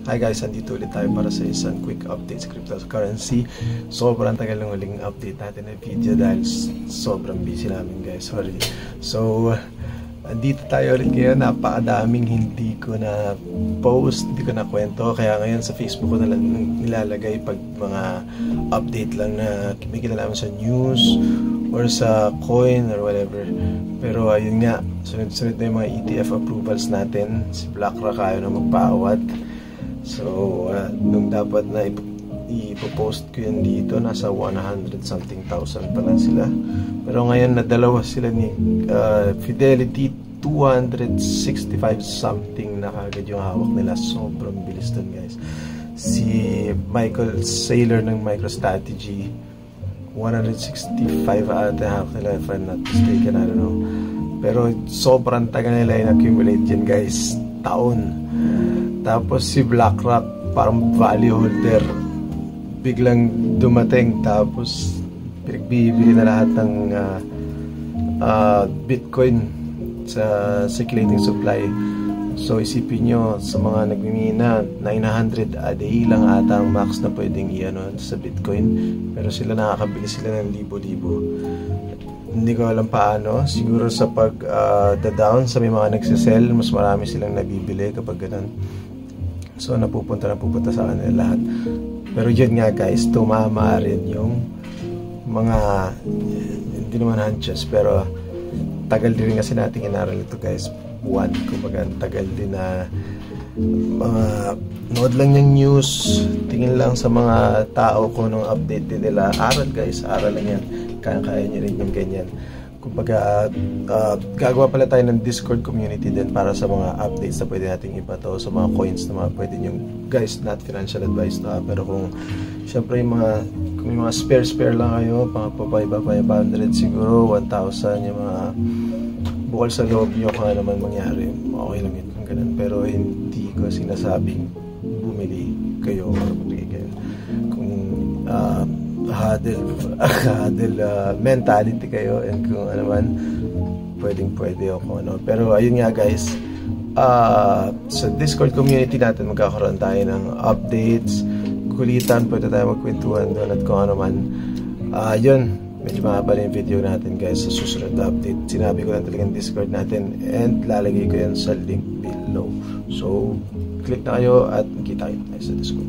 Hi guys, andito ulit tayo para sa isang quick update sa cryptocurrency. Sobrang tagal ng huling update natin na video dahil sobrang busy namin guys, sorry. So, andito tayo ulit ngayon. Napakadaming hindi ko na post, hindi ko na kwento. Kaya ngayon sa Facebook ko na lang nilalagay pag mga update lang na may kinalaman sa news or sa coin or whatever. Pero ayun nga, sunod-sunod na yung mga ETF approvals natin. Si BlackRock ayaw na magpaawat. So, nung dapat na ipopost ko yan dito, nasa 100 something thousand pa lang sila. Pero ngayon, nadalawa sila ni Fidelity, 265 something na kagad yung hawak nila. Sobrang bilis dun guys. Si Michael Saylor ng MicroStrategy, 165 ata hawak nila if I'm not mistaken, I don't know. Pero sobrang tagal nila in-accumulate yan guys, taon. Tapos si BlackRock, parang value holder, biglang dumating, tapos pinagbibili na lahat ng Bitcoin sa circulating supply. So isipin nyo, sa mga nagmimina, 900 a day lang ata ang max na pwedeng i-ano sa Bitcoin, pero sila nakakabili sila ng libo-libo. Hindi ko alam paano, siguro sa pag-down sa may mga nagsisell, mas marami silang nabibili kapag ganun. So napupunta sa kanila lahat. Pero yun nga guys, tumama rin yung mga hindi naman hunches, pero tagal din kasi natin inaral ito guys. Buwan, kumbaga tagal din na mga nood lang yung news, tingin lang sa mga tao kung anong update din nila. Aral guys, aral lang yan, kaya nyo rin yung ganyan. Kumbaga gagawa pala tayo ng Discord community din para sa mga updates na pwede nating ibato, sa mga coins na mga pwede nyo guys, not financial advice na, pero kung syempre yung kung yung mga spare lang kayo, mga papaiba 500 siguro, 1,000 yung mga bukal sa loob nyo, kung ano naman mangyari, okay lang yun kung ganun. Pero hindi ko sinasabing bumili kayo or bumili kayo kung huddle mentality kayo, and kung ano man pwede o kung ano. Pero ayun nga guys, sa Discord community natin magkakaroon tayo ng updates, kulitan, pwede tayo magkwentuhan doon at kung ano man. Yun, medyo mahaba yung video natin guys sa susunod na update. Sinabi ko lang talagang Discord natin, and lalagay ko yan sa link below. So click na kayo at kita kayo sa Discord.